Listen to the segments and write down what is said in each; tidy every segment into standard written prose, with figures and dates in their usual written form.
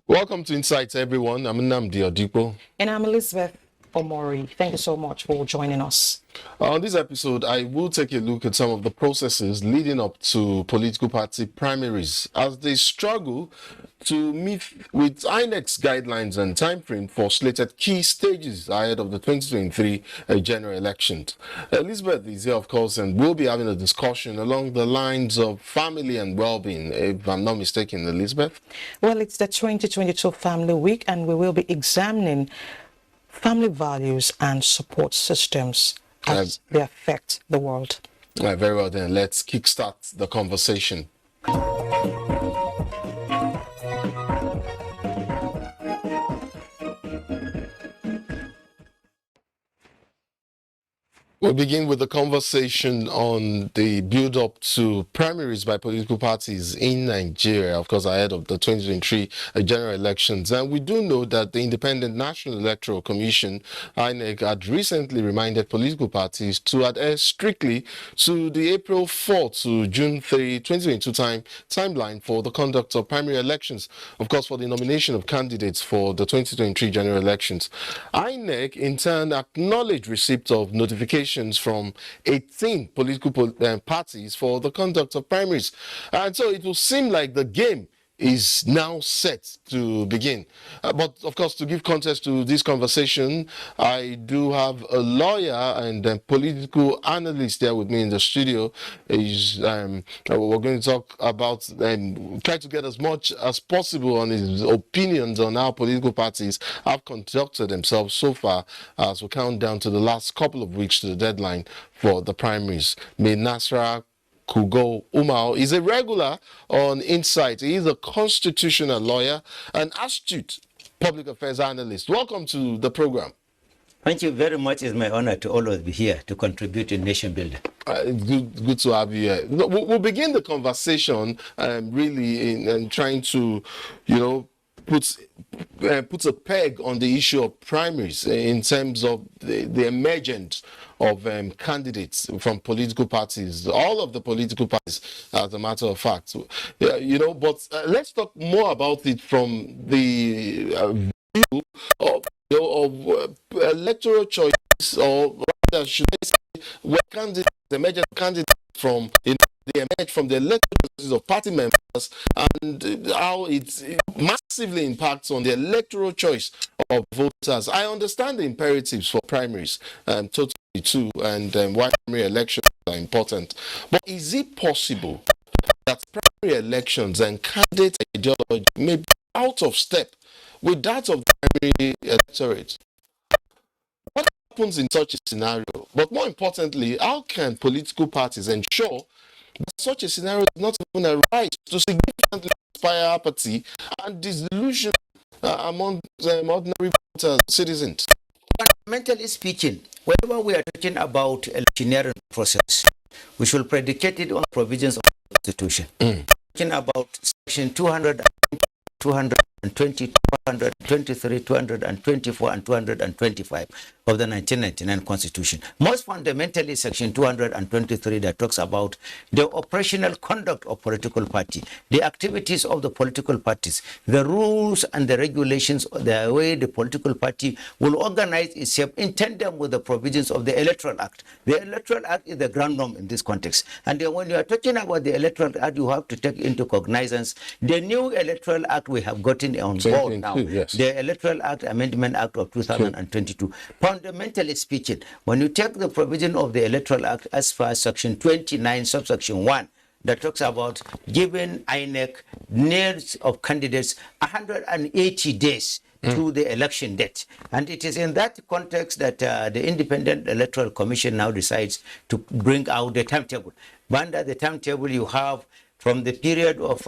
Welcome to Insights, everyone. I'm Nnamdi Odipo. And I'm Elizabeth Omori. Thank you so much for joining us. On this episode, I will take a look at some of the processes leading up to political party primaries as they struggle to meet with INEC's guidelines and timeframe for slated key stages ahead of the 2023 general elections. Elizabeth is here, of course, and we'll be having a discussion along the lines of family and well-being, if I'm not mistaken, Elizabeth. Well, it's the 2022 Family Week, and we will be examining family values and support systems as they affect the world. Very well then, let's kickstart the conversation. We'll begin with the conversation on the build-up to primaries by political parties in Nigeria, of course, ahead of the 2023 general elections. And we do know that the Independent National Electoral Commission, INEC, had recently reminded political parties to adhere strictly to the April 4 to June 3, 2022 timeline for the conduct of primary elections, of course, for the nomination of candidates for the 2023 general elections. INEC, in turn, acknowledged receipt of notification from 18 political parties for the conduct of primaries. And so it will seem like the game is now set to begin. But of course, to give context to this conversation, I do have a lawyer and a political analyst here with me in the studio. We're going to talk about try to get as much as possible on his opinions on how political parties have conducted themselves so far as we count down to the last couple of weeks to the deadline for the primaries. May Nasra Kugo Umar is a regular on Insight. He is a constitutional lawyer and astute public affairs analyst. Welcome to the program. Thank you very much. It's my honor to always be here to contribute to nation building. Good to have you here. We'll begin the conversation really in trying to, put a peg on the issue of primaries in terms of the emergence of candidates from political parties, all of the political parties, as a matter of fact. But let's talk more about it from the view of electoral choice, or rather, should I say, where candidates, emergent candidates from, they emerge from the electoral choices of party members, and how it massively impacts on the electoral choice of voters. I understand the imperatives for primaries, totally too, and why primary elections are important. But is it possible that primary elections and candidate ideology may be out of step with that of the primary electorate? What happens in such a scenario? But more importantly, how can political parties ensure that such a scenario does not even arise to significantly inspire apathy and disillusion among ordinary voters, citizens? Fundamentally speaking, whenever we are talking about electioneering process, we should predicate it on provisions of the Constitution. Talking about Section 200, 220, 223, 224, and 225 of the 1999 Constitution. Most fundamentally, Section 223 that talks about the operational conduct of political party, the activities of the political parties, the rules and the regulations, the way the political party will organize itself in tandem with the provisions of the Electoral Act. The Electoral Act is the ground norm in this context. And then when you are talking about the Electoral Act, you have to take into cognizance the new Electoral Act we have gotten on board now. Yes. The Electoral Act, Amendment Act of 2022. Fundamentally speaking, when you take the provision of the Electoral Act as far as Section 29, subsection 1, that talks about giving INEC names of candidates 180 days to the election date. And it is in that context that the Independent Electoral Commission now decides to bring out the timetable. Under the timetable, you have from the period of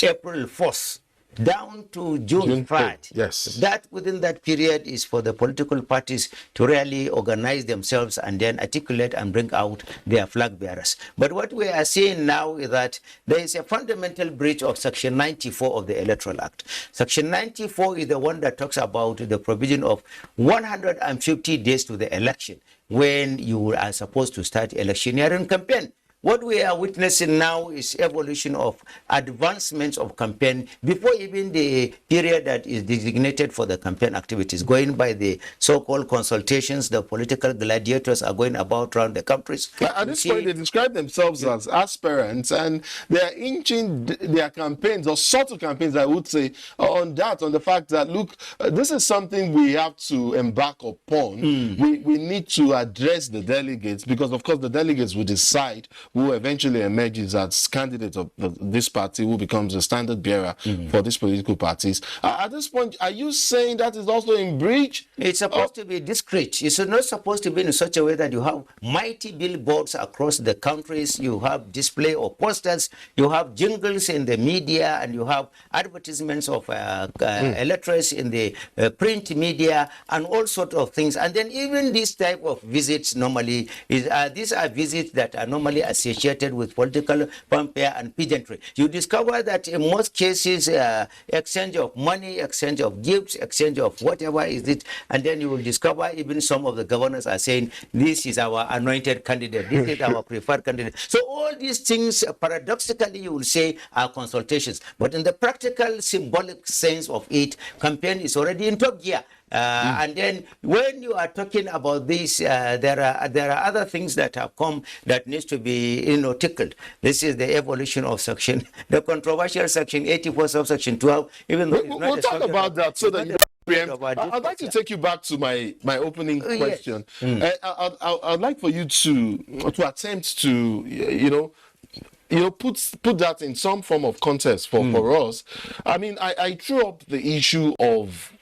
April 1st down to June 3rd. Yes. That within that period is for the political parties to really organize themselves and then articulate and bring out their flag bearers. But what we are seeing now is that there is a fundamental breach of Section 94 of the Electoral Act. Section 94 is the one that talks about the provision of 150 days to the election when you are supposed to start electioneering campaign. What we are witnessing now is evolution of advancements of campaign before even the period that is designated for the campaign activities. Going by the so-called consultations, the political gladiators are going about around the countries. At this point, they describe themselves as aspirants, and they are inching their campaigns, or sort of campaigns, I would say, on the fact that, look, this is something we have to embark upon. We need to address the delegates, because, of course, the delegates will decide who eventually emerges as candidate of this party, who becomes a standard bearer for these political parties. At this point, are you saying that is also in breach? It's supposed to be discreet. It's not supposed to be in such a way that you have mighty billboards across the countries, you have display of posters, you have jingles in the media, and you have advertisements of electors in the print media, and all sorts of things. And then even this type of visits normally, these are visits that are normally associated with political fanfare and pageantry. You discover that in most cases, exchange of money, exchange of gifts, exchange of whatever is it, and then you will discover even some of the governors are saying, this is our anointed candidate, this is our preferred candidate. So all these things, paradoxically, you will say are consultations. But in the practical, symbolic sense of it, campaign is already in top gear. And then when you are talking about this, there are other things that have come that needs to be tickled. This is the evolution of the controversial section 84 subsection 12. Even though we'll talk about that so that you don't preempt. I'd like to take you back to my opening question. Yes. I'd like for you to attempt to put that in some form of context for us. I mean, I threw up the issue of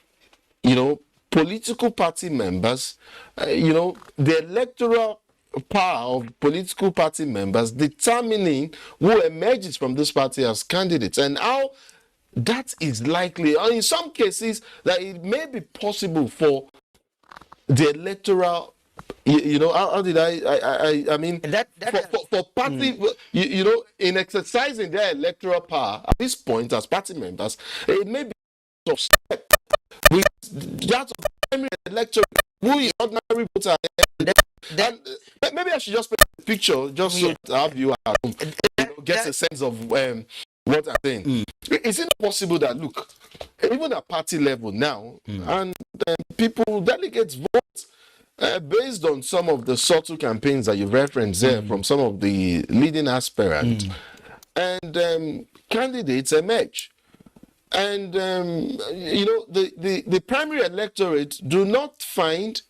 political party members, the electoral power of political party members determining who emerges from this party as candidates, and how that is likely, or in some cases, that it may be possible for the electoral, how did I mean, for party, in exercising their electoral power at this point as party members, it may be of step with that of primary electorate, who is ordinary voter. And maybe I should just paint a picture, just so to have you get a sense of what I'm saying. Is it possible that, look, even at party level now, and delegates vote based on some of the subtle campaigns that you referenced there from some of the leading aspirants, and candidates emerge? And, the primary electorate do not find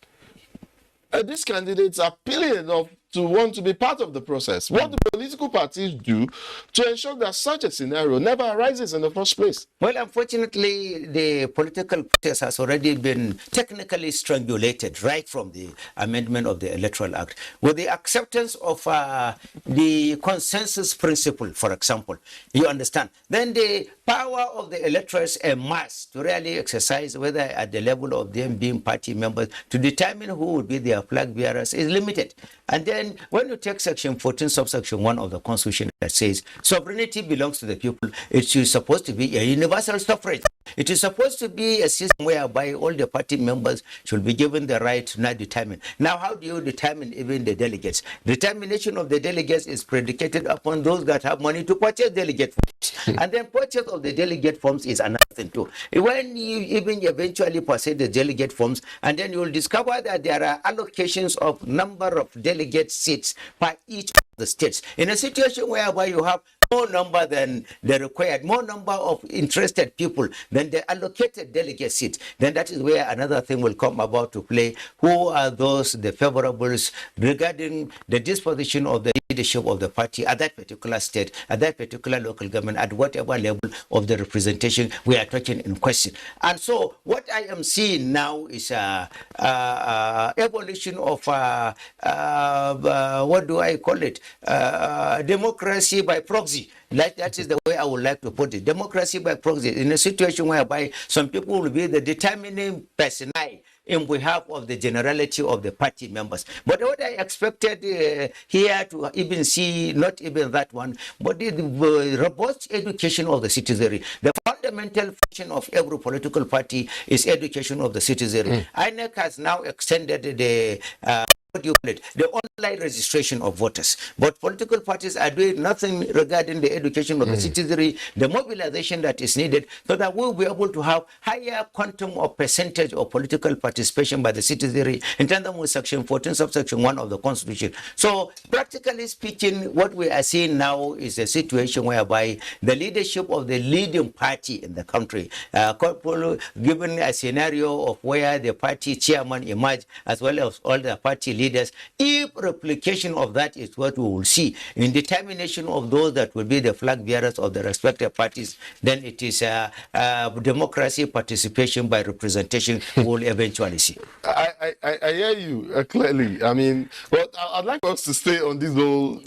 these candidates appealing enough to want to be part of the process. What do political parties do to ensure that such a scenario never arises in the first place? Well, unfortunately, the political process has already been technically strangulated right from the amendment of the Electoral Act. With the acceptance of the consensus principle, for example, you understand, then the power of the electors en masse to really exercise, whether at the level of them being party members, to determine who would be their flag bearers is limited. And then when you take section 14, subsection 1 of the Constitution that says sovereignty belongs to the people, it is supposed to be a universal suffrage. It is supposed to be a system whereby all the party members should be given the right to not determine. Now, how do you determine even the delegates? Determination of the delegates is predicated upon those that have money to purchase delegate forms. And then purchase of the delegate forms is another thing too. When you even eventually purchase the delegate forms, and then you will discover that there are allocations of number of delegate seats by each of the states. In a situation whereby you have more number than the required, more number of interested people than the allocated delegate seats, then that is where another thing will come about to play. Who are those, the favorables, regarding the disposition of the leadership of the party at that particular state, at that particular local government, at whatever level of the representation we are talking in question. And so what I am seeing now is evolution of, what do I call it, democracy by proxy. proxy. That is the way I would like to put it. Democracy by proxy, in a situation whereby some people will be the determining personnel in behalf of the generality of the party members. But what I expected here to even see, not even that one, but the robust education of the citizenry. The fundamental function of every political party is education of the citizenry. INEC has now extended the what do you call it? The online registration of voters. But political parties are doing nothing regarding the education of the citizenry, the mobilization that is needed, so that we'll be able to have higher quantum or percentage of political participation by the citizenry in terms of Section 14, subsection 1 of the Constitution. So, practically speaking, what we are seeing now is a situation whereby the leadership of the leading party in the country, given a scenario of where the party chairman emerged, as well as all the party leaders, if replication of that is what we will see in determination of those that will be the flag bearers of the respective parties, then it is democracy participation by representation will eventually see. I hear you clearly. I mean, but I'd like us to stay on this whole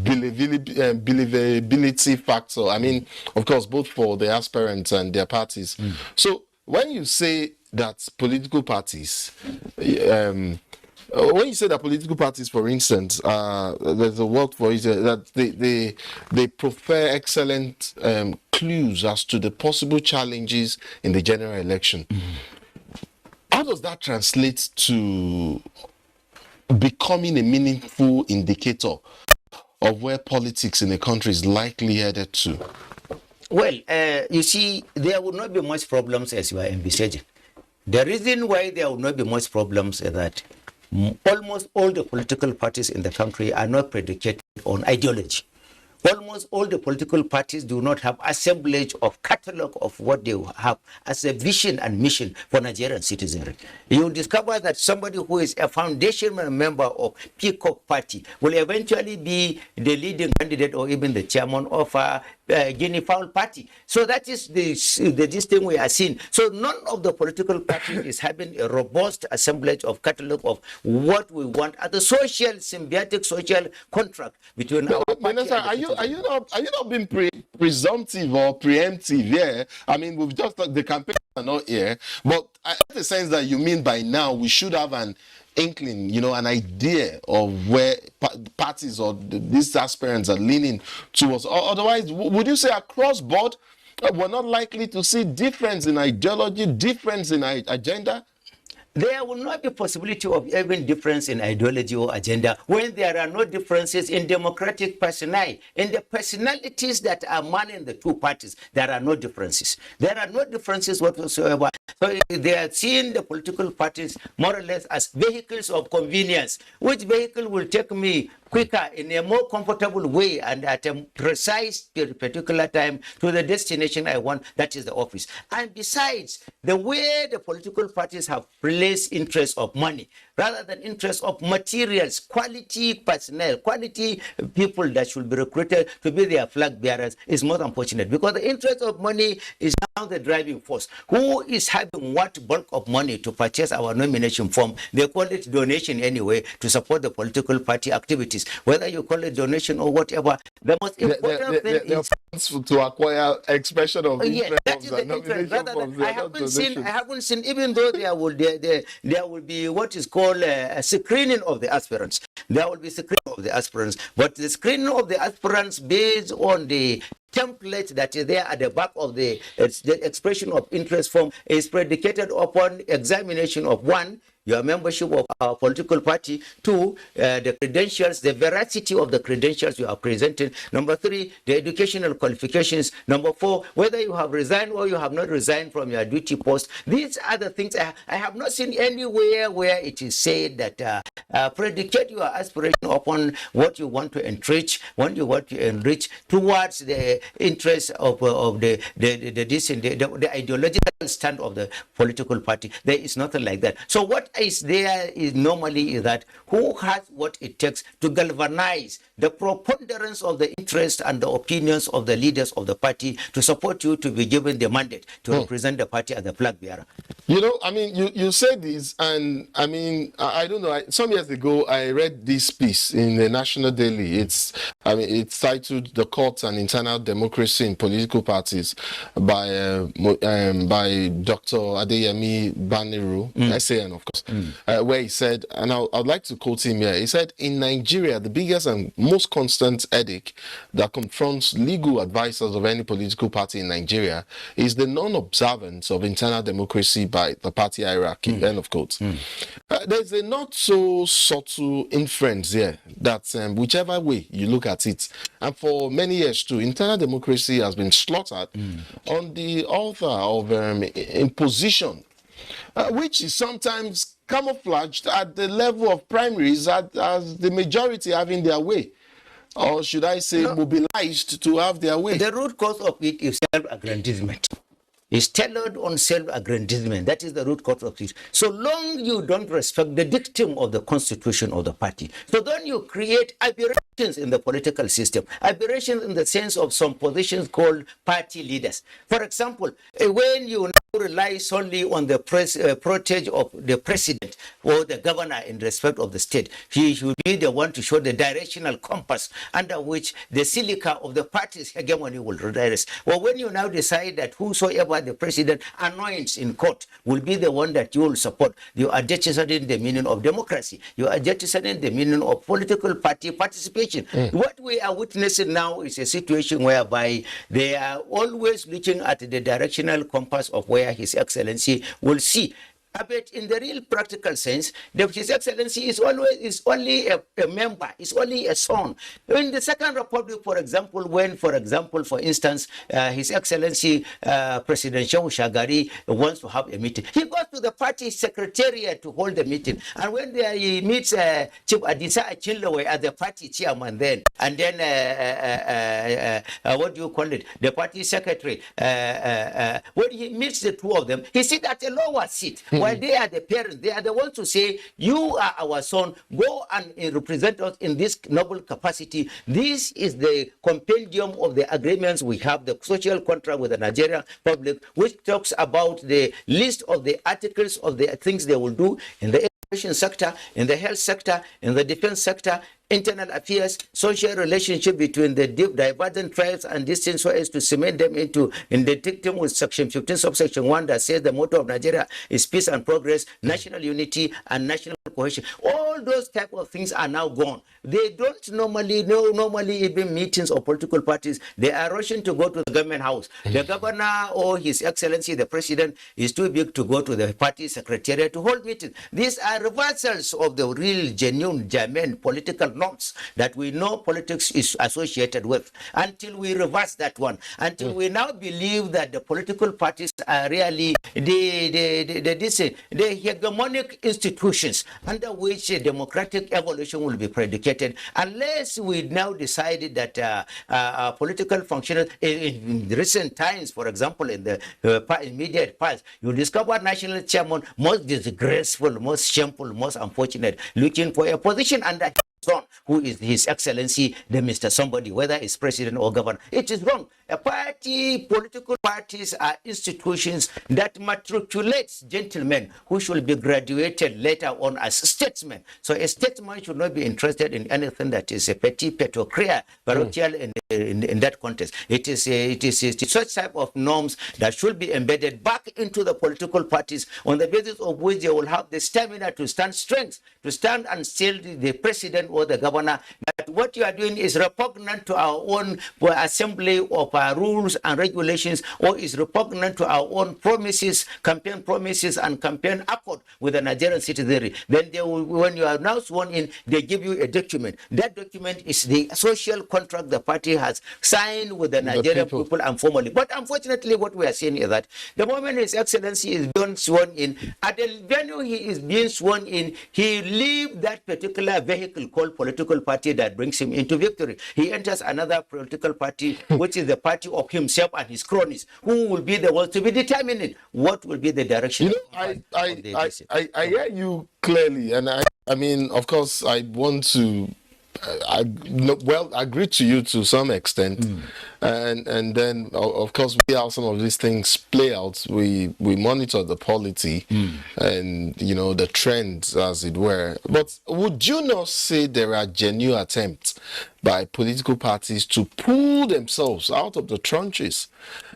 believability factor. I mean, of course, both for the aspirants and their parties. So when you say that political parties, when you say that political parties, for instance, there's a word for it, that they prefer excellent clues as to the possible challenges in the general election. How does that translate to becoming a meaningful indicator of where politics in the country is likely headed to? Well, you see, there will not be much problems as you are envisaging. The reason why there will not be much problems is that almost all the political parties in the country are not predicated on ideology. Almost all the political parties do not have assemblage of catalog of what they have as a vision and mission for Nigerian citizenry. You will discover that somebody who is a foundational member of Peacock Party will eventually be the leading candidate or even the chairman of Guinea Fowl Party. So that is this thing we are seeing. So none of the political parties is having a robust assemblage of catalog of what we want as a social, symbiotic social contract between our party. Minister, are you not being presumptive or preemptive here? I mean, we've just the campaign are not here, but I have the sense that you mean by now we should have an inkling, an idea of where parties or these aspirants are leaning towards. Or otherwise, would you say across board, we're not likely to see difference in ideology, difference in agenda? There will not be possibility of even difference in ideology or agenda when there are no differences in democratic personnel. In the personalities that are manning the two parties, there are no differences. There are no differences whatsoever. So they are seeing the political parties more or less as vehicles of convenience. Which vehicle will take me quicker, in a more comfortable way, and at a precise particular time to the destination I want, that is the office. And besides, the way the political parties have placed interest of money rather than interest of materials, quality personnel, quality people that should be recruited to be their flag bearers is most unfortunate, because the interest of money is now the driving force. Who is having what bulk of money to purchase our nomination form? They call it donation anyway, to support the political party activities. Whether you call it donation or whatever, the most important thing is to acquire expression of interest. That is the interest. Rather than, I haven't seen, even though there will be what is called a screening of the aspirants. There will be screening of the aspirants, but the screening of the aspirants based on the template that is there at the back of the expression of interest form is predicated upon examination of one, your membership of our political party, two, the credentials, the veracity of the credentials you are presenting, number three, the educational qualifications, number four, whether you have resigned or you have not resigned from your duty post. These are the things I have not seen anywhere where it is said that predicate your aspiration upon what you want to enrich, what you want to enrich towards the interest of the ideological stand of the political party. There is nothing like that. So what is there is normally is that who has what it takes to galvanize the preponderance of the interest and the opinions of the leaders of the party to support you to be given the mandate to represent the party as the flag bearer. I mean, you said this, and I mean, I don't know. Some years ago, I read this piece in the National Daily. It's I mean, it's titled "The Courts and Internal Democracy in Political Parties" by Dr. Adeyemi Baniru, SAN, of course, where he said, and I'd like to quote him here. He said, "In Nigeria, the biggest and most constant headache that confronts legal advisors of any political party in Nigeria is the non-observance of internal democracy by the party hierarchy." End of quote. There's a not so subtle inference here that whichever way you look at it, and for many years too, internal democracy has been slaughtered on the altar of imposition, which is sometimes camouflaged at the level of primaries as the majority having their way. Or should I say, mobilized to have their way. The root cause of it is self-aggrandizement. It's tailored on self-aggrandizement. That is the root cause of it. So long you don't respect the dictum of the constitution of the party, so then you create aberrations in the political system. Aberrations in the sense of some positions called party leaders. For example, when you now rely solely on the protege of the president or the governor in respect of the state, he should be the one to show the directional compass under which the silica of the party's hegemony will rest. Well, when you now decide that whosoever the president anoints in court will be the one that you will support, you are jettisoning the meaning of democracy. You are jettisoning the meaning of political party participation. What we are witnessing now is a situation whereby they are always looking at the directional compass of where His Excellency will see. But in the real practical sense, His Excellency is only a member, is only a son. In the Second Republic, for example, when, for instance, His Excellency President Shehu Shagari wants to have a meeting, he goes to the party secretariat to hold the meeting. And when he meets Chief Adisa Achinlowe as the party chairman then, and then, what do you call it, the party secretary, when he meets the two of them, he sits at a lower seat. While they are the parents, they are the ones to say, you are our son, go and represent us in this noble capacity. This is the compendium of the agreements we have, the social contract with the Nigerian public, which talks about the list of the articles of the things they will do in the education sector, in the health sector, in the defense sector, internal affairs, social relationship between the divergent tribes and these things, so as to cement them in the dictum with section 15 subsection 1 that says the motto of Nigeria is peace and progress, national unity and national cohesion. All those type of things are now gone. They don't normally even meetings of political parties. They are rushing to go to the government house. The governor or His Excellency the President is too big to go to the party secretariat to hold meetings. These are reversals of the real, genuine, germane political norms that we know politics is associated with. Until we reverse that one, until we now believe that the political parties are really the hegemonic institutions under which a democratic evolution will be predicated, unless we now decide that political functionaries in recent times, for example, in the immediate past, you discover national chairman most disgraceful, most shameful, most unfortunate, looking for a position under son, who is His Excellency, the Mr. Somebody, whether it's president or governor. It is wrong. Political parties are institutions that matriculate gentlemen who should be graduated later on as statesmen. So a statesman should not be interested in anything that is a petit petocrea, parochial in that context. It is such type of norms that should be embedded back into the political parties, on the basis of which they will have the stamina to stand and still the president or the governor, that what you are doing is repugnant to our own assembly of our rules and regulations, or is repugnant to our own promises, campaign promises and campaign accord with the Nigerian citizenry. Then they will, when you are now sworn in, they give you a document. That document is the social contract the party has signed with the Nigerian people and formally. But unfortunately, what we are seeing is that the moment His Excellency is being sworn in, at the venue he is being sworn in, he leaves that particular vehicle called political party that brings him into victory. He enters another political party, which is the party of himself and his cronies, who will be the ones to be determining what will be the direction. You know, I hear you clearly, and I mean, of course, I want to Well, I agree to you to some extent, and then of course we see how some of these things play out. We monitor the polity and the trends, as it were. But would you not say there are genuine attempts by political parties to pull themselves out of the trenches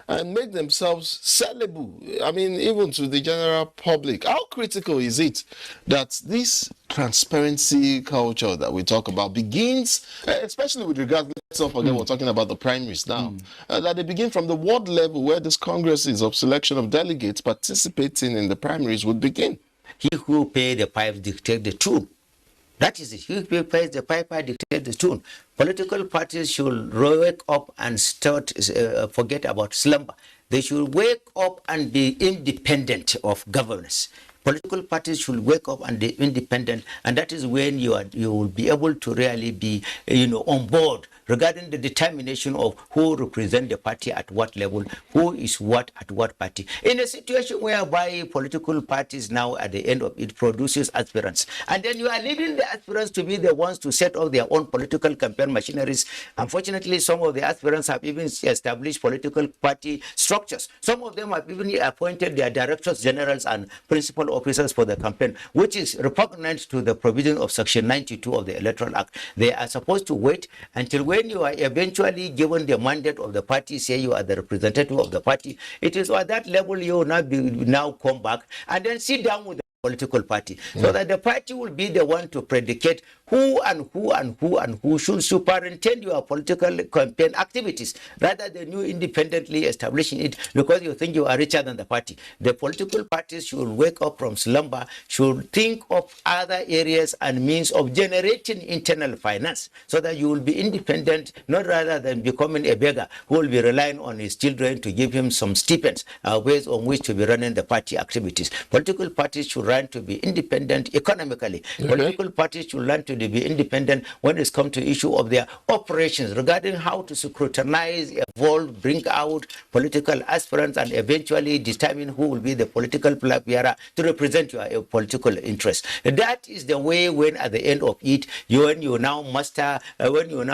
and make themselves sellable? I mean, even to the general public. How critical is it that this transparency culture that we talk about begins, especially with regard, let's not forget we're talking about the primaries now, that they begin from the ward level where this congresses of selection of delegates participating in the primaries would begin? He who pays the pipe dictates the tune. That is it. He who pays the piper dictates the tune. Political parties should wake up and start, forget about slumber. They should wake up and be independent of governance. Political parties should wake up and be independent, and that is when you will be able to really be, on board regarding the determination of who represent the party at what level, who is what at what party. In a situation whereby political parties now at the end of it produces aspirants, and then you are leaving the aspirants to be the ones to set up their own political campaign machineries. Unfortunately, some of the aspirants have even established political party structures. Some of them have even appointed their directors generals and principal officers for the campaign, which is repugnant to the provision of Section 92 of the Electoral Act. They are supposed to wait until when you are eventually given the mandate of the party, say you are the representative of the party, it is at that level you will now come back and then sit down with the political party, so that the party will be the one to predicate who and who and who and who should superintend your political campaign activities, rather than you independently establishing it because you think you are richer than the party. The political parties should wake up from slumber, should think of other areas and means of generating internal finance, so that you will be independent, not rather than becoming a beggar who will be relying on his children to give him some stipends, ways on which to be running the party activities. Political parties should learn to be independent economically. Political parties should learn to be independent when it's come to issue of their operations regarding how to scrutinize, evolve, bring out political aspirants, and eventually determine who will be the political flag bearer to represent your political interests. That is the way when at the end of it, when you now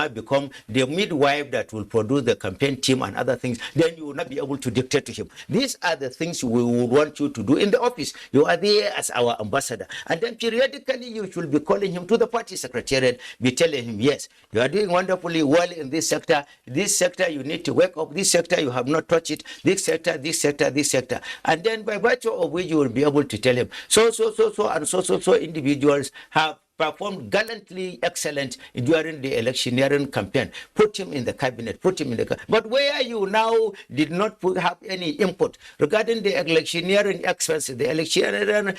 become the midwife that will produce the campaign team and other things, then you will not be able to dictate to him. These are the things we would want you to do in the office. You are there as our ambassador, and then periodically you should be calling him to the party secretariat, be telling him, yes, you are doing wonderfully well in this sector you need to wake up, this sector you have not touched it, this sector, and then by virtue of which you will be able to tell him so individuals have performed gallantly excellent during the electioneering campaign. Put him in the cabinet, but where you now did not have any input regarding the electioneering expenses, the electioneering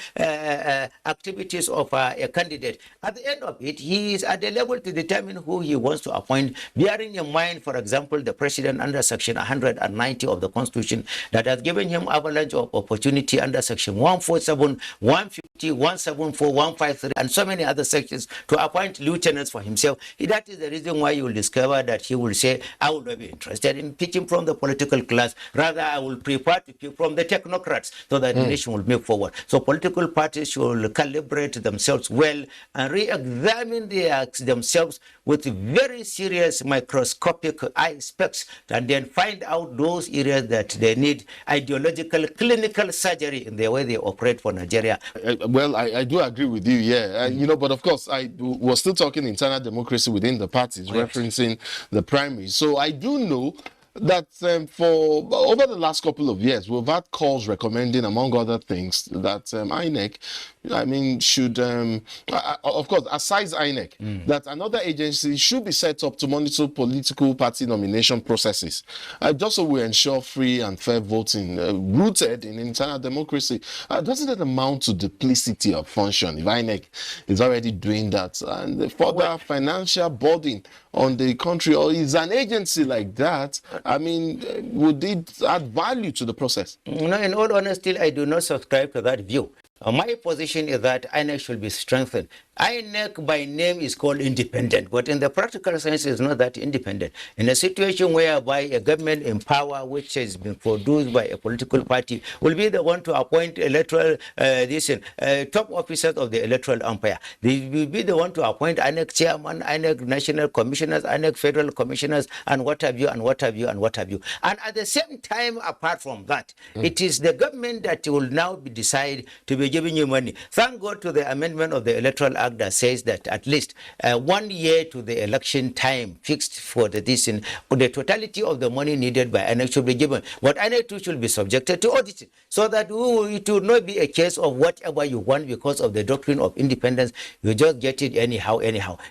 activities of a candidate, at the end of it, he is at the level to determine who he wants to appoint, bearing in mind, for example, the president under Section 190 of the Constitution that has given him avalanche of opportunity under Section 147, 150, 174, 153, and so many other sections to appoint lieutenants for himself. That is the reason why you will discover that he will say, I will not be interested in picking from the political class. Rather, I will prefer to pick from the technocrats so that the nation will move forward. So political parties should calibrate themselves well and re-examine themselves with very serious microscopic eye specs, and then find out those areas that they need ideological clinical surgery in the way they operate for Nigeria. Well, I do agree with you, yeah. But of course, I was still talking internal democracy within the parties, referencing the primaries. So I do know that for over the last couple of years, we've had calls recommending, among other things, that INEC, should, of course, aside INEC, that another agency should be set up to monitor political party nomination processes, just so we ensure free and fair voting, rooted in internal democracy. Doesn't it amount to duplicity of function if INEC is already doing that, and further financial burden on the country, or is an agency like that, would it add value to the process? No, in all honesty, I do not subscribe to that view. My position is that INEC should be strengthened. INEC by name is called independent, but in the practical sense, it's not that independent. In a situation whereby a government in power, which has been produced by a political party, will be the one to appoint electoral top officers of the electoral umpire. They will be the one to appoint INEC chairman, INEC national commissioners, INEC federal commissioners, and what have you, and what have you, and what have you. And at the same time, apart from that, it is the government that will now decide to be giving you money. Thank God to the amendment of the Electoral Act that says that at least 1 year to the election time fixed for the the totality of the money needed by INEC should be given. But INEC too should be subjected to audit, so that it will not be a case of whatever you want because of the doctrine of independence. You just get it anyhow.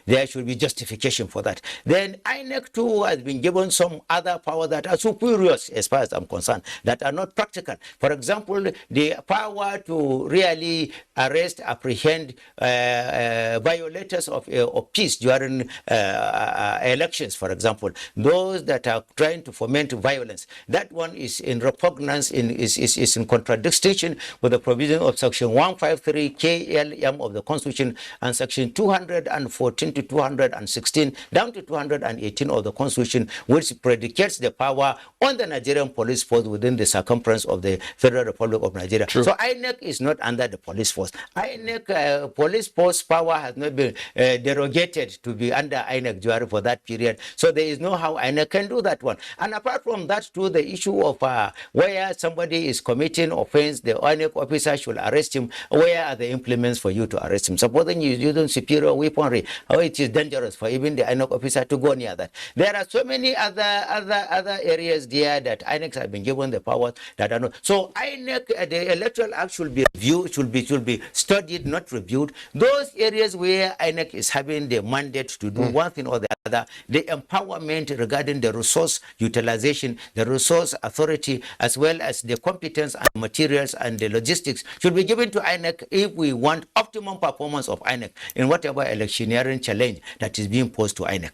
There should be justification for that. Then INEC too has been given some other powers that are superior, as far as I'm concerned, that are not practical. For example, the power to really arrest, apprehend violators of peace during elections, for example, those that are trying to foment violence. That one is in repugnance, is in contradiction with the provision of Section 153 KLM of the Constitution and Section 214 to 216 down to 218 of the Constitution, which predicates the power on the Nigerian police force within the circumference of the Federal Republic of Nigeria. True. So INEC is not under the police force. INEC police force power has not been derogated to be under INEC jury for that period. So there is no how INEC can do that one. And apart from that, too, the issue of where somebody is committing offense, the INEC officer should arrest him. Where are the implements for you to arrest him? Supposing you using superior weaponry, it is dangerous for even the INEC officer to go near that. There are so many other areas there that INEC have been given the powers that are not. So INEC, the Electoral Act should be reviewed, should be studied, not reviewed. Those areas where INEC is having the mandate to do one thing or the other, the empowerment regarding the resource utilization, the resource authority, as well as the competence and materials and the logistics should be given to INEC if we want optimum performance of INEC in whatever electioneering challenge that is being posed to INEC.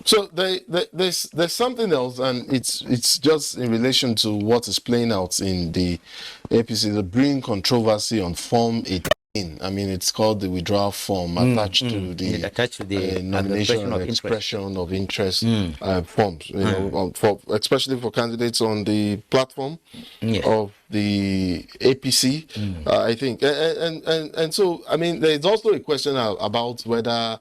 So there's something else, and it's just in relation to what is playing out in the APC, the brewing controversy on Form 18. I mean, it's called the withdrawal form attached to the nomination and expression of interest forms, you know, especially for candidates on the platform of the APC, I think. And so, I mean, there's also a question about whether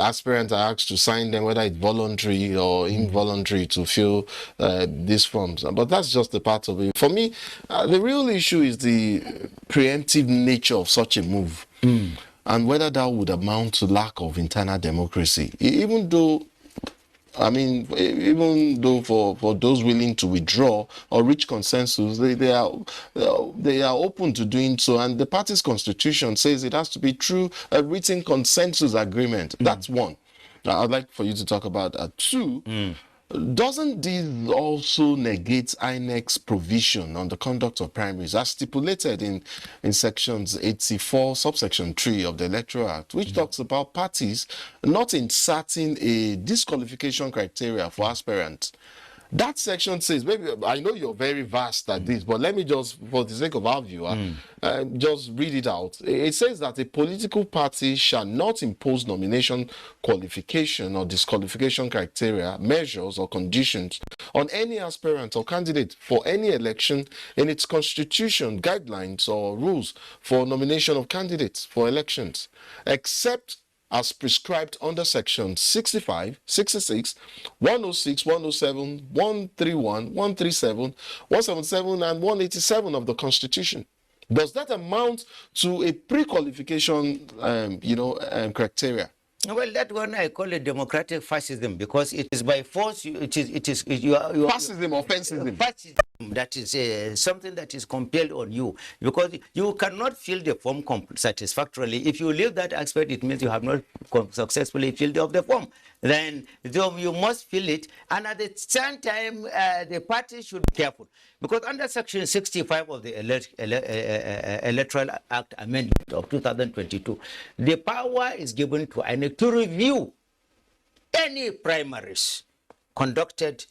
aspirants are asked to sign them, whether it's voluntary or involuntary to fill these forms. But that's just a part of it. For me, the real issue is the preemptive nature of such a move and whether that would amount to lack of internal democracy. Even though for those willing to withdraw or reach consensus, they are open to doing so, and the party's constitution says it has to be through a written consensus agreement. That's one. Now, I'd like for you to talk about that. Two, doesn't this also negate INEC's provision on the conduct of primaries as stipulated in sections 84 subsection 3 of the Electoral Act, which talks about parties not inserting a disqualification criteria for aspirants? That section says, maybe I know you're very vast at this, but let me just, for the sake of our viewer, just read it out. It says that a political party shall not impose nomination qualification or disqualification criteria, measures, or conditions on any aspirant or candidate for any election in its constitution, guidelines, or rules for nomination of candidates for elections, except as prescribed under section 65, 66, 106, 107, 131, 137, 177, and 187 of the Constitution. Does that amount to a pre-qualification, criteria? Well, that one I call it democratic fascism, because it is by force. You are fascism or fascism. Fascism. That is something that is compelled on you, because you cannot fill the form satisfactorily. If you leave that aspect, it means you have not successfully filled up the form. Then you must fill it, and at the same time, the party should be careful, because under Section 65 of the Electoral Act Amendment of 2022, the power is given to INEC to review any primaries conducted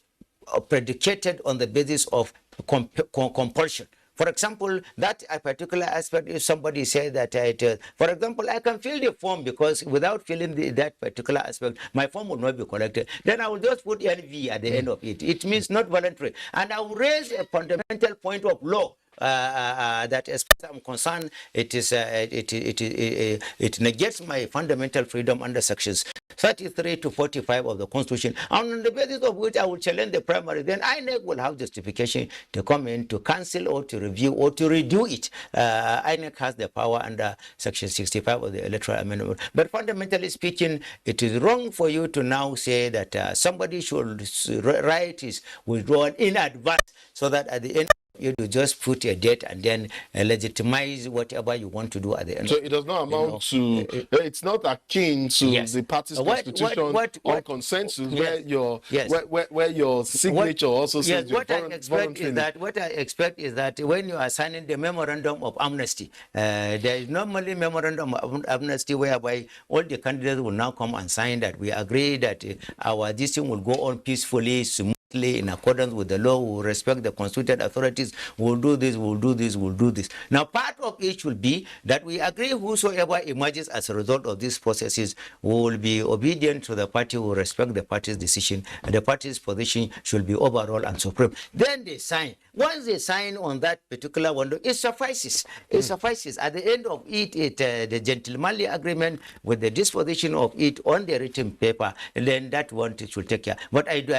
or predicated on the basis of compulsion For example, that a particular aspect, if somebody says that, for example, I can fill the form because without filling that particular aspect, my form will not be collected. Then I will just put NV at the end of it. It means not voluntary. And I will raise a fundamental point of law. That as far as I'm concerned, it negates my fundamental freedom under sections 33 to 45 of the Constitution, and on the basis of which I will challenge the primary. Then INEC will have justification to come in to cancel or to review or to redo it. INEC has the power under Section 65 of the Electoral Amendment. But fundamentally speaking, it is wrong for you to now say that somebody should write his withdrawal in advance so that at the end you do just put a date and then legitimize whatever you want to do at the end. So it does not amount to, it's not akin to yes. the party's constitution on consensus yes. where your signature also says what I expect is that when you are signing the memorandum of amnesty, there is normally memorandum of amnesty whereby all the candidates will now come and sign that we agree that our this thing will go on peacefully, in accordance with the law, we will respect the constituted authorities, we will do this, we will do this, we will do this. Now, part of it should be that we agree whosoever emerges as a result of these processes will be obedient to the party, will respect the party's decision, and the party's position should be overall and supreme. Then they sign. Once they sign on that particular window, it suffices. It suffices. At the end of it, the gentlemanly agreement with the disposition of it on the written paper, and then that one should take care. But it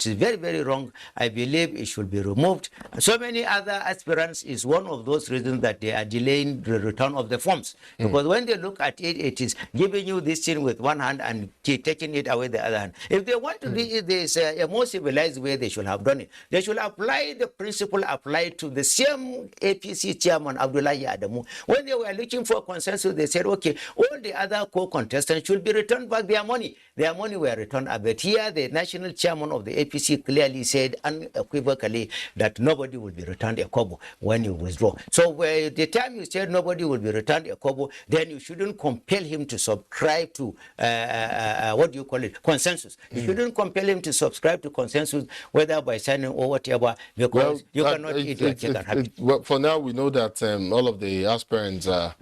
is very, very wrong. I believe it should be removed. So many other aspirants is one of those reasons that they are delaying the return of the forms. Because when they look at it, it is giving you this thing with one hand and taking it away the other hand. If they want to do it, there's a more civilized way they should have done it. They should apply the principle applied to the same APC chairman, Abdullahi Adamu. When they were looking for consensus, they said, okay, all the other co-contestants should be returned back their money. Their money were returned. But here, the national chairman of the APC clearly said unequivocally that nobody will be returned a kobo when you withdraw. So the time you said nobody will be returned a kobo, then you shouldn't compel him to subscribe to, what do you call it, consensus. You shouldn't compel him to subscribe to consensus, whether by signing or whatever, because you cannot eat your cake and have it. Well, for now, we know that all of the aspirants are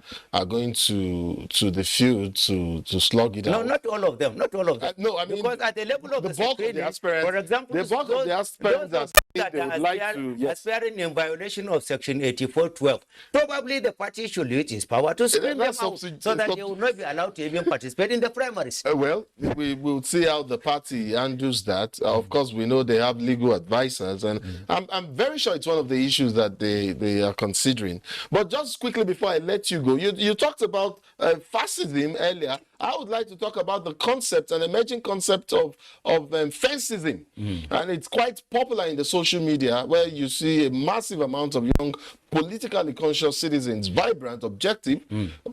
going to the field to slug it out. No, not all of them. Not all of them. No, I mean, because at the level of the bulk of the aspirants, for example, the bulk of the aspirants that are like to, aspiring in violation of Section 84:12, probably the party should use its power to screen them out so that they will not be allowed to even participate in the primaries. Well, we will see how the party handles that. Of course, we know they have legal advisors, and I'm very sure it's one of the issues that they are considering. But just quickly before I let you go, you talked about fascism earlier. I would like to talk about the concept, an emerging concept of fencism. And it's quite popular in the social media, where you see a massive amount of young, politically conscious citizens, vibrant, objective,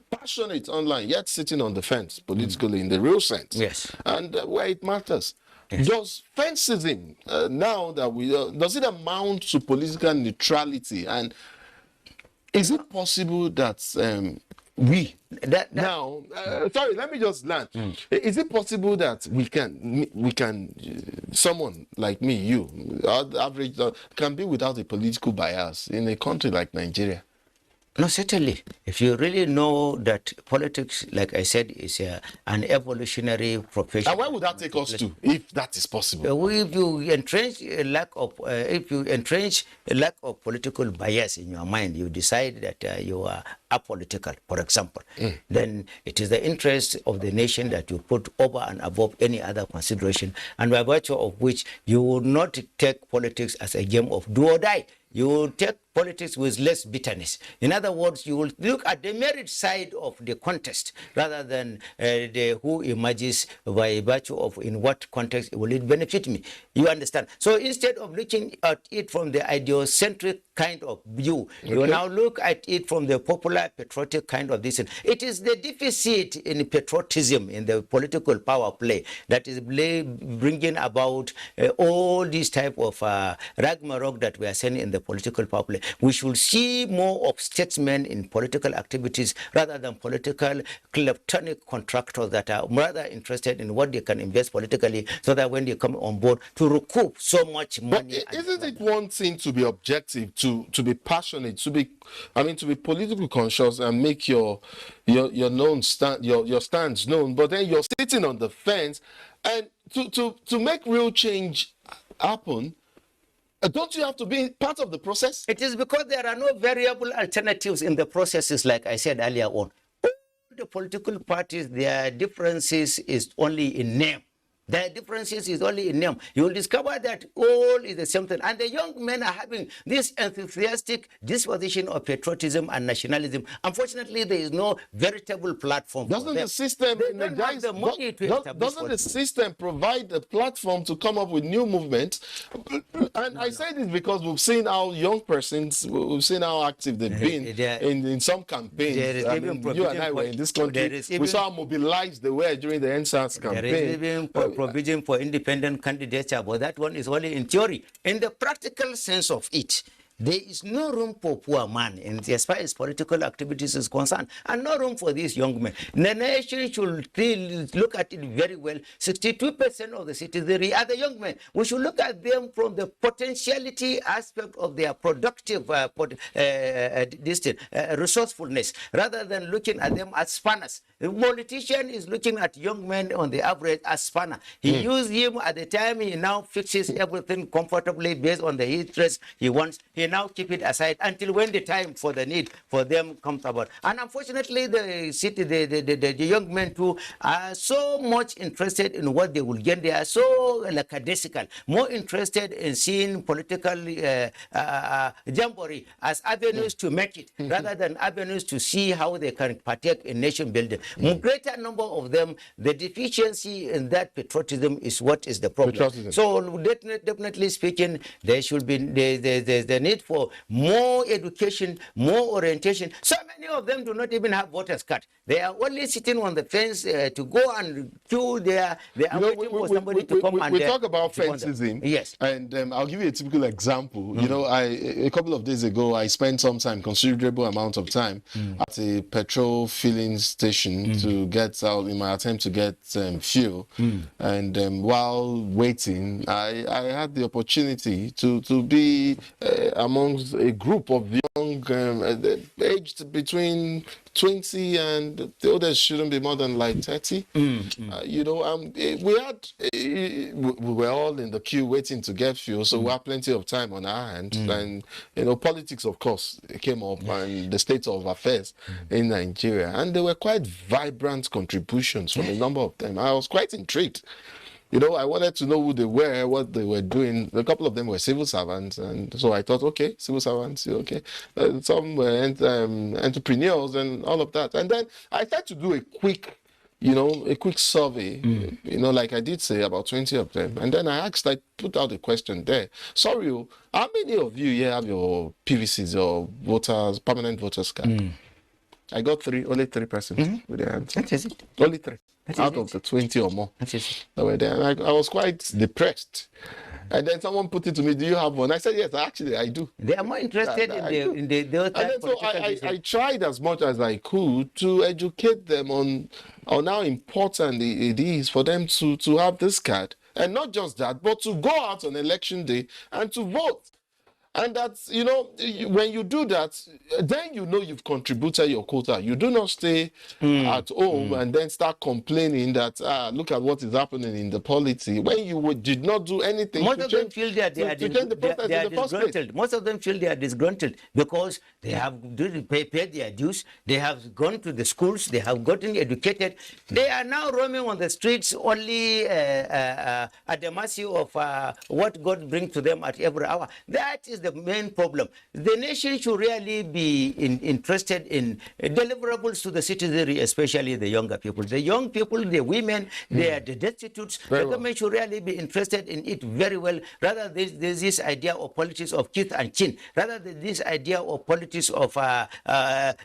passionate online, yet sitting on the fence, politically in the real sense. Yes. And where it matters. Yes. Does fencism, now that does it amount to political neutrality? And is it possible that sorry, let me just land. Is it possible that we can someone like me, you, average, can be without a political bias in a country like Nigeria? No, certainly. If you really know that politics, like I said, is an evolutionary profession. And where would that take us to, if that is possible? If you entrench a lack of political bias in your mind, you decide that you are apolitical, for example, then it is the interest of the nation that you put over and above any other consideration, and by virtue of which you will not take politics as a game of do or die. You will take politics with less bitterness. In other words, you will look at the merit side of the contest rather than who emerges by virtue of in what context will it benefit me. You understand? So instead of looking at it from the idiocentric kind of view, you now look at it from the popular patriotic kind of this. It is the deficit in patriotism in the political power play that is bringing about all these type of rigmarole that we are seeing in the political power play. We should see more of statesmen in political activities rather than political kleptonic contractors that are rather interested in what they can invest politically, so that when they come on board to recoup so much money. But isn't it one thing to be objective, to be passionate, to be politically conscious and make your known stand, your stands known, but then you're sitting on the fence, and to make real change happen, don't you have to be part of the process? It is because there are no variable alternatives in the processes, like I said earlier on. All the political parties, their differences is only in name. Their differences is only in name. You will discover that all is the same thing. And the young men are having this enthusiastic disposition of patriotism and nationalism. Unfortunately, there is no veritable platform. Doesn't the system provide a platform to come up with new movements? And I say this because we've seen how young persons, we've seen how active they've been in some campaigns. You and I were in this country. We saw how mobilized they were during the NSAS campaign. Provision for independent candidature, but that one is only in theory. In the practical sense of it, there is no room for poor man as far as political activities is concerned, and no room for these young men. The nation should look at it very well. 62% of the citizenry are the young men. We should look at them from the potentiality aspect of their productive resourcefulness, rather than looking at them as spanners. The politician is looking at young men on the average as spanner. He uses him at the time he now fixes everything comfortably based on the interest he wants. He now keep it aside until when the time for the need for them comes about. And unfortunately, the young men too are so much interested in what they will gain. They are so lackadaisical, more interested in seeing political jamboree as avenues to make it, rather than avenues to see how they can partake in nation building. Greater number of them, the deficiency in that patriotism is what is the problem. Patriotism. So definitely speaking, there should be the need for more education, more orientation. So many of them do not even have voters card. They are only sitting on the fence to go and queue there. They are waiting for somebody to come and... We talk about fencism. Yes. And I'll give you a typical example. You know, a couple of days ago, I spent some time, considerable amount of time, at a petrol filling station to get out in my attempt to get fuel. And while waiting, I had the opportunity to be amongst a group of young, aged between 20 and the others shouldn't be more than like 30. You know, we were all in the queue waiting to get fuel, so we had plenty of time on our hands. And, you know, politics, of course, came up, and the state of affairs in Nigeria. And there were quite vibrant contributions from a number of them. I was quite intrigued. You know, I wanted to know who they were, what they were doing. A couple of them were civil servants, and so I thought, okay, civil servants, okay. Some were entrepreneurs and all of that. And then I started to do a quick survey, you know, like I did say, about 20 of them. And then I put out a question there. Sorry, how many of you here have your PVCs, your permanent voters card? I got only three persons with their hands. That is it. Only three out of the 20 or more that were there. And I was quite depressed. And then someone put it to me, do you have one? I said, yes, actually, I do. They are more interested in the and then so I tried as much as I could to educate them on how important it is for them to have this card. And not just that, but to go out on election day and to vote. And that's, you know, when you do that, then you know you've contributed your quota. You do not stay at home and then start complaining that, look at what is happening in the polity, when you did not do anything to change the process in the first place. Most of them feel they are disgruntled because they have paid their dues, they have gone to the schools, they have gotten educated. They are now roaming on the streets only at the mercy of what God brings to them at every hour. That is the main problem. The nation should really be interested in deliverables to the citizenry, especially the younger people. The young people, the women, they are the destitutes. The government should really be interested in it very well, rather than this idea of politics of kith and kin, rather than this idea of politics of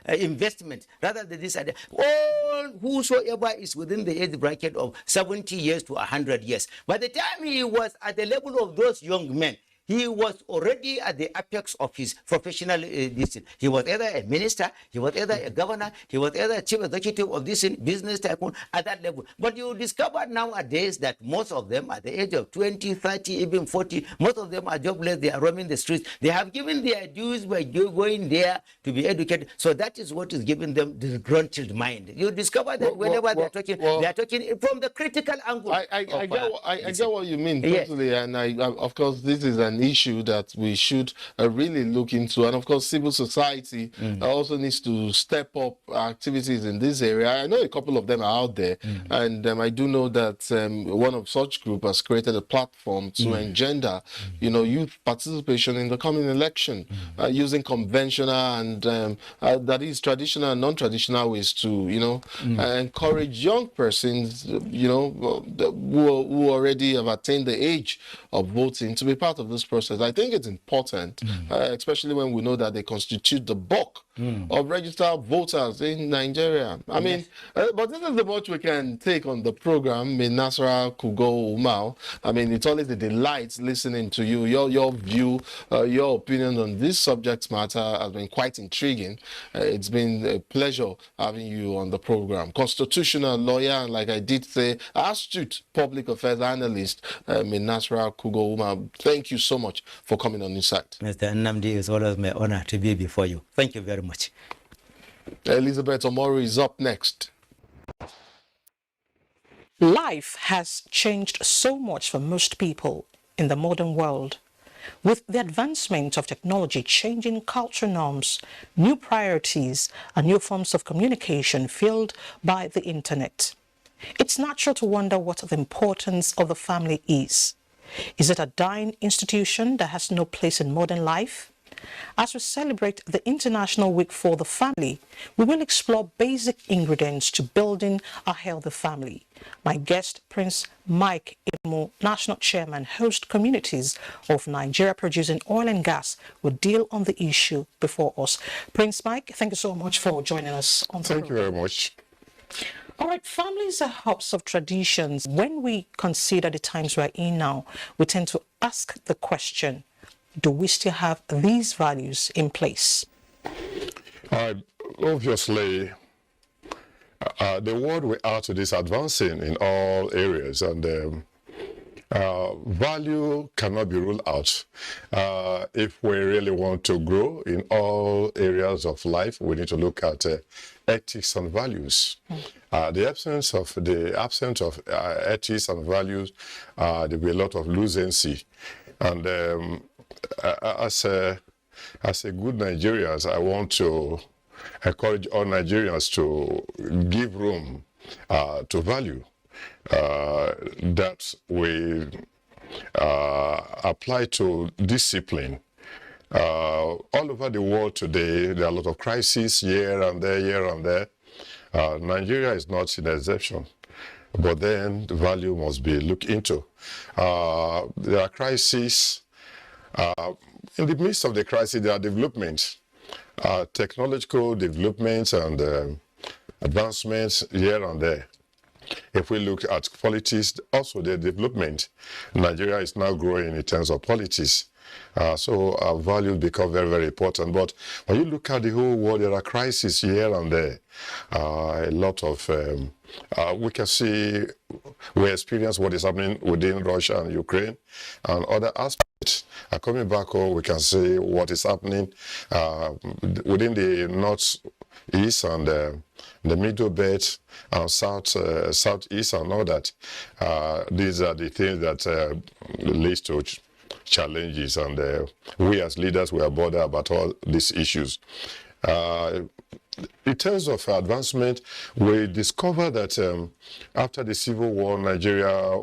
investment, rather than this idea. All whosoever is within the age bracket of 70 years to 100 years, by the time he was at the level of those young men, he was already at the apex of his professional this. He was either a minister, he was either a governor, he was either a chief executive of this business tycoon at that level. But you discover nowadays that most of them at the age of 20, 30, even 40, most of them are jobless, they are roaming the streets. They have given their dues by going there to be educated. So that is what is giving them the grunted mind. You discover that whenever they are talking from the critical angle. I get what you mean totally, yes. And I of course this is an issue that we should really look into, and of course civil society also needs to step up activities in this area. I know a couple of them are out there, and I do know that one of such group has created a platform to engender, youth participation in the coming election, using conventional and that is traditional and non-traditional ways to encourage young persons, who already have attained the age of voting to be part of this process. I think it's important, especially when we know that they constitute the bulk of registered voters in Nigeria. I mean, but this is the much we can take on the program. Nasra Kugo Umau. I mean, it's always a delight listening to you. Your view, your opinion on this subject matter has been quite intriguing. It's been a pleasure having you on the program. Constitutional lawyer, and like I did say, astute public affairs analyst, Nasra Kugo Umau. Thank you so much for coming on this site. Mr. Nnamdi, it's always my honor to be before you. Thank you very much. Elizabeth Omoru is up next. Life has changed so much for most people in the modern world. With the advancement of technology changing cultural norms, new priorities, and new forms of communication fueled by the internet, it's natural to wonder what the importance of the family is. Is it a dying institution that has no place in modern life? As we celebrate the International Week for the Family, we will explore basic ingredients to building a healthy family. My guest, Prince Mike Imo, National Chairman, Host Communities of Nigeria Producing Oil and Gas, will deal on the issue before us. Prince Mike, thank you so much for joining us on the program. Thank you very much. All right, families are hubs of traditions. When we consider the times we're in now, we tend to ask the question, do we still have these values in place? Obviously, the world we are today is advancing in all areas, and value cannot be ruled out. If we really want to grow in all areas of life, we need to look at ethics and values. The absence of ethics and values, there will be a lot of lucency. And as a good Nigerian, I want to encourage all Nigerians to give room to value that we apply to discipline. All over the world today, there are a lot of crises here and there. Nigeria is not an exception, but then the value must be looked into. There are crises. In the midst of the crisis, there are developments, technological developments and advancements here and there. If we look at politics, also the development, Nigeria is now growing in terms of politics. So our values become very, very important. But when you look at the whole world, there are crises here and there. A lot of, we can see, we experience what is happening within Russia and Ukraine and other aspects. Coming back home, we can see what is happening within the northeast and the middle belt and southeast and all that. These are the things that lead to challenges, and we as leaders, we are bothered about all these issues. In terms of advancement, we discovered that after the Civil War, Nigeria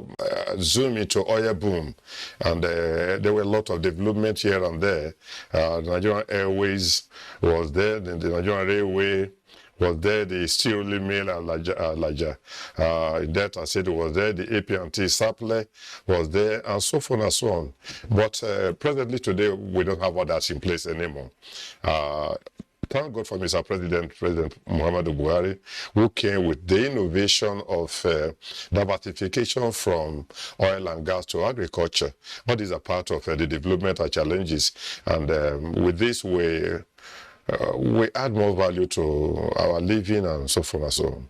zoomed into oil boom, and there were a lot of development here and there. Nigerian Airways was there, the Nigerian Railway was there, the steel mill at Abuja, Delta City was there, the APNT supply was there, and so forth and so on. But presently today, we don't have all that in place anymore. thank God for Mr. President Muhammadu Buhari, who came with the innovation of diversification from oil and gas to agriculture. All these are part of the developmental challenges, and with this we add more value to our living and so forth and so on.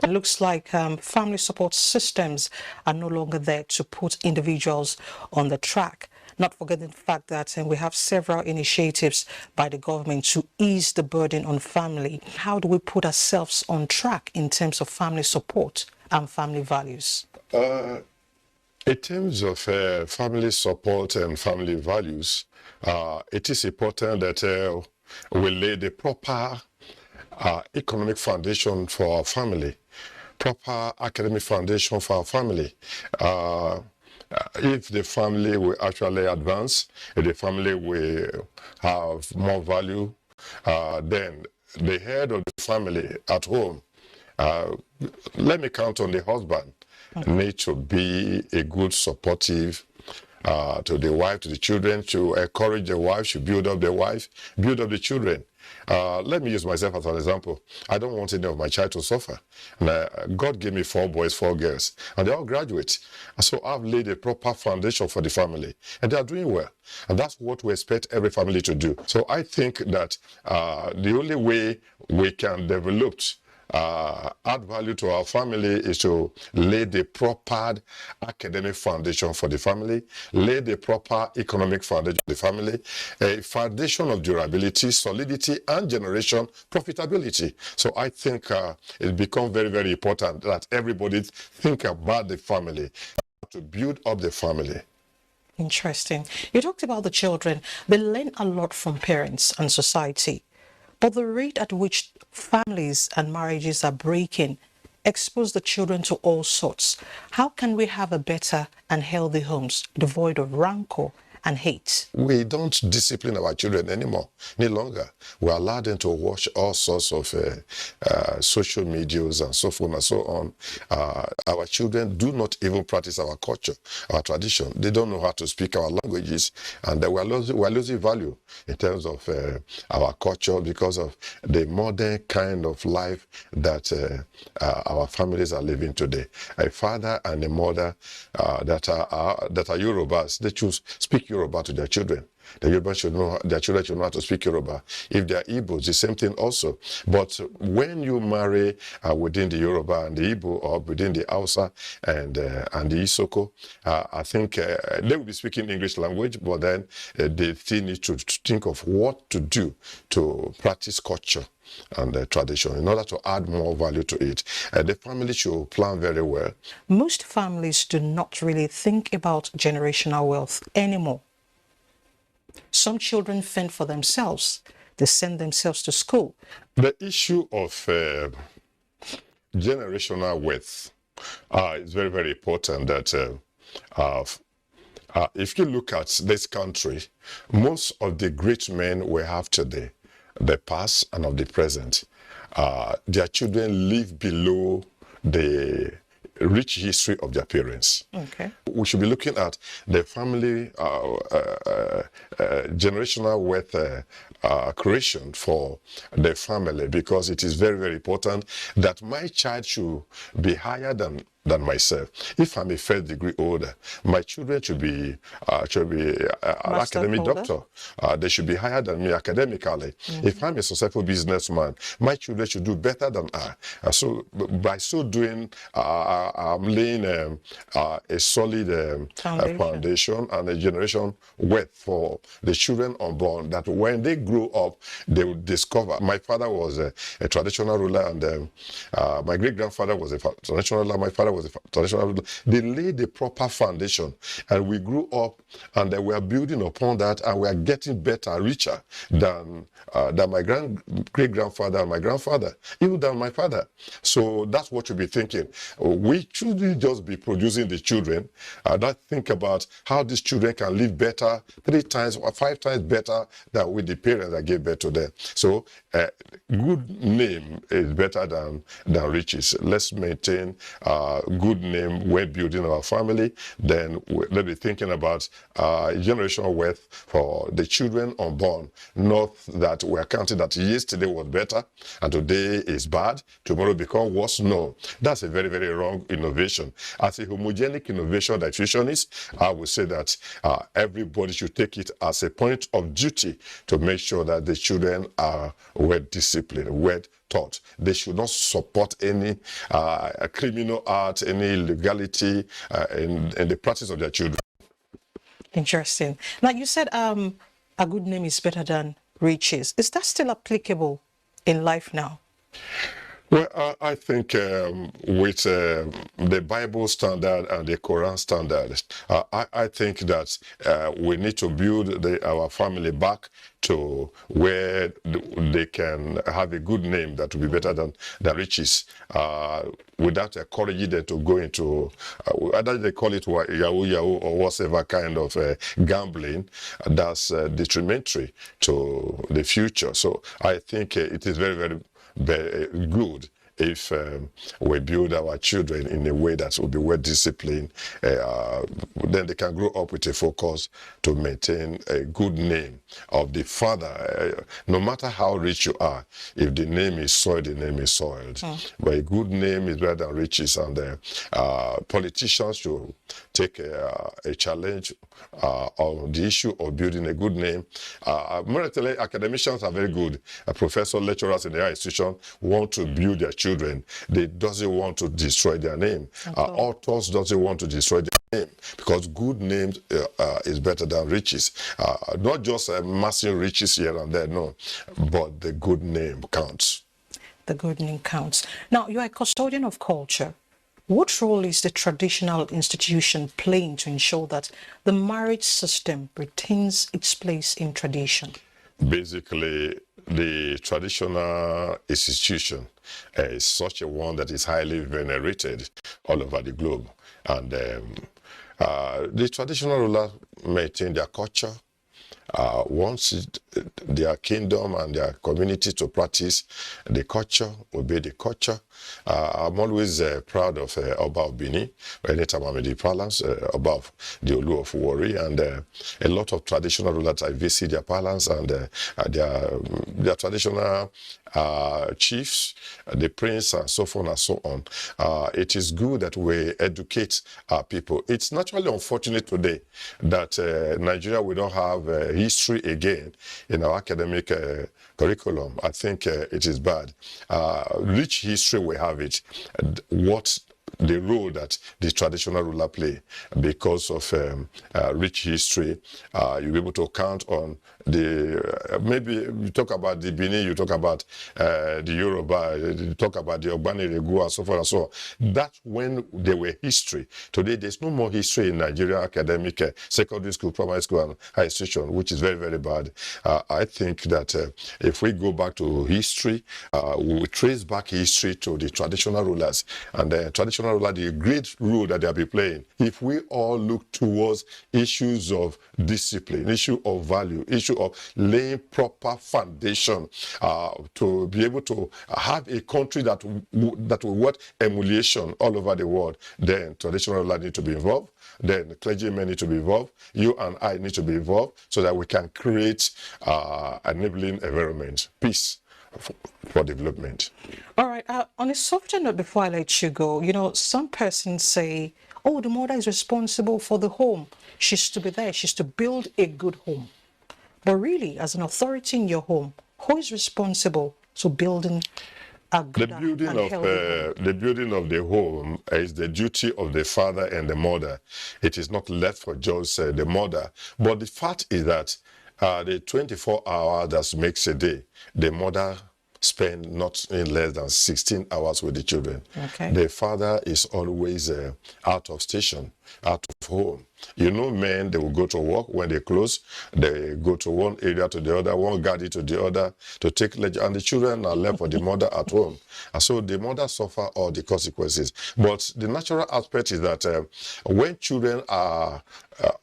It looks like family support systems are no longer there to put individuals on the track. Not forgetting the fact that we have several initiatives by the government to ease the burden on family. How do we put ourselves on track in terms of family support and family values? In terms of family support and family values, it is important that we lay the proper economic foundation for our family, proper academic foundation for our family. If the family will actually advance, if the family will have more value, then the head of the family at home, let me count on the husband, need to be a good supportive to the wife, to the children, to encourage the wife, to build up the wife, build up the children. Let me use myself as an example. I don't want any of my child to suffer. And, God gave me 4 boys, 4 girls, and they're all graduates. So I've laid a proper foundation for the family, and they are doing well. And that's what we expect every family to do. So I think that the only way we can develop add value to our family is to lay the proper academic foundation for the family, lay the proper economic foundation for the family, a foundation of durability, solidity, and generation profitability. So I think it becomes very, very important that everybody think about the family, to build up the family. Interesting. You talked about the children. They learn a lot from parents and society. But the rate at which families and marriages are breaking expose the children to all sorts. How can we have a better and healthy homes devoid of rancor and hate? We don't discipline our children anymore, any longer. We allow them to watch all sorts of social medias and so forth and so on. Our children do not even practice our culture, our tradition. They don't know how to speak our languages, and we're losing value in terms of our culture because of the modern kind of life that our families are living today. A father and a mother that are Yorubas, they choose speak Yoruba to their children. The Yoruba should know, their children should know how to speak Yoruba. If they are Igbos, the same thing also. But when you marry within the Yoruba and the Igbo, or within the Hausa and the Isoko, I think they will be speaking English language, but then they still need to think of what to do to practice culture and tradition in order to add more value to it. The family should plan very well. Most families do not really think about generational wealth anymore. Some children fend for themselves. They send themselves to school. The issue of generational wealth is very, very important. That if you look at this country, most of the great men we have today, the past and of the present, their children live below the rich history of their parents. Okay. We should be looking at the family generational wealth creation for the family, because it is very, very important that my child should be higher than myself. If I'm a first degree holder, my children should be an academic doctor. They should be higher than me academically. If I'm a successful businessman, my children should do better than I. So by so doing, I'm laying a solid foundation and a generation wealth for the children unborn, that when they grow up, they will discover. My father was a traditional ruler, and my great-grandfather was a traditional ruler. My father was a traditional ruler. They laid the proper foundation, and we grew up, and we are building upon that, and we are getting better, richer than my great-grandfather and my grandfather, even than my father. So that's what you'll be thinking. We shouldn't just be producing the children, not think about how these children can live better, 3 times or 5 times better than with the parents that gave birth to them. So good name is better than riches. Let's maintain good name when building our family, then let's be thinking about generational wealth for the children unborn. Not that we're counting that yesterday was better and today is bad, tomorrow become worse. No, that's a very, very wrong innovation. As a homogenic innovation dietitianist, I would say that everybody should take it as a point of duty to make sure that the children are well disciplined, well taught. They should not support any criminal art, any illegality in the practice of their children. Interesting. Now, you said a good name is better than riches. Is that still applicable in life now? Well, I think with the Bible standard and the Quran standard, I think that we need to build our family back to where they can have a good name that will be better than riches, without encouraging them to go into, either they call it Yahoo or whatever kind of gambling that's detrimental to the future. So I think it is very, very good if we build our children in a way that will be well disciplined. Then they can grow up with a focus to maintain a good name of the father. No matter how rich you are, if the name is soiled, the name is soiled. But a good name is better than riches, and politicians should take a challenge on the issue of building a good name. Monetarily, academicians are very good. Professors, lecturers in the higher institution want to build their children. They doesn't want to destroy their name. Authors doesn't want to destroy their name, because good names is better than riches. Not just amassing riches here and there, no, but the good name counts. The good name counts. Now, you are a custodian of culture. What role is the traditional institution playing to ensure that the marriage system retains its place in tradition? Basically, the traditional institution is such a one that is highly venerated all over the globe. And the traditional rulers maintain their culture, wants their kingdom and their community to practice the culture, obey the culture. I'm always proud of Oba of Benin. Anytime I'm in the palace, above the Olu of Warri, and a lot of traditional rulers, I visit their palace, and their traditional chiefs, the prince, and so on and so on. It is good that we educate our people. It's naturally unfortunate today that Nigeria, we don't have history again in our academic curriculum. I think it is bad. Rich history, we have it. What the role that the traditional ruler play, because of rich history, you'll be able to count on the, maybe you talk about the Benin, you talk about the Yoruba, you talk about the Ogbani Regu, and so forth and so on. That's when they were history. Today, there's no more history in Nigeria academic, secondary school, primary school, and high institution, which is very, very bad. I think that if we go back to history, we will trace back history to the traditional rulers, and the traditional ruler, the great role that they'll be playing. If we all look towards issues of discipline, issue of value, issue of laying proper foundation to be able to have a country that will work emulation all over the world, then traditional ruler need to be involved. Then clergymen need to be involved. You and I need to be involved so that we can create enabling environment, peace for development. All right. On a softer note, before I let you go, you know, some persons say, oh, the mother is responsible for the home. She's to be there. She's to build a good home. But really, as an authority in your home, who is responsible for building a good and healthy home? The building of the home is the duty of the father and the mother. It is not left for just the mother. But the fact is that the 24 hours that makes a day, the mother spend not in less than 16 hours with the children. Okay. The father is always out of station, out of home. You know, men, they will go to work. When they close, they go to one area to the other, one garden to the other to take leisure, and the children are left for the mother at home. And so the mother suffer all the consequences. But the natural aspect is that when children are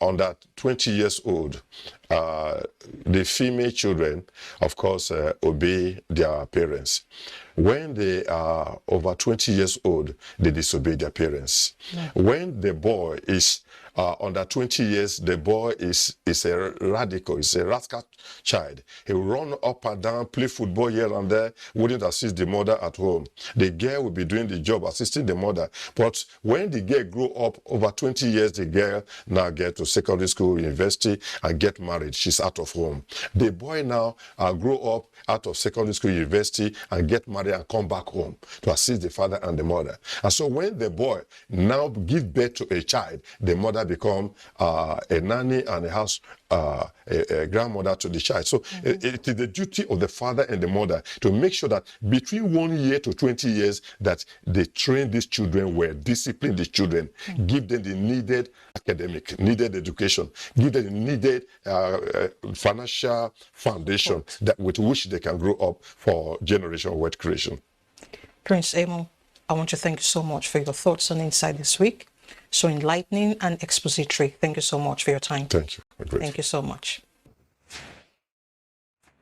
under 20 years old, the female children, of course, obey their parents. When they are over 20 years old, they disobey their parents. When the boy is under 20 years, the boy is a radical, is a rascal child. He will run up and down, play football here and there, wouldn't assist the mother at home. The girl will be doing the job, assisting the mother. But when the girl grow up over 20 years, the girl now get to secondary school, university, and get married. She's out of home. The boy now grow up out of secondary school, university, and get married and come back home to assist the father and the mother. And so when the boy now give birth to a child, the mother become a nanny and a house a grandmother to the child. So it is the duty of the father and the mother to make sure that between 1 year to 20 years that they train these children well, discipline the children, give them the needed academic, needed education, give them the needed financial foundation that with which they can grow up for generational wealth creation. Prince Amo, I want to thank you so much for your thoughts and insight this week. So enlightening and expository. Thank you so much for your time. Thank you. Thank you so much.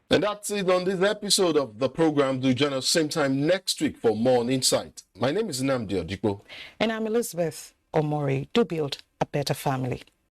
And that's it on this episode of the program. Do join us same time next week for more on Insight. My name is Nnamdi Odikpo. And I'm Elizabeth Omori. Do build a better family.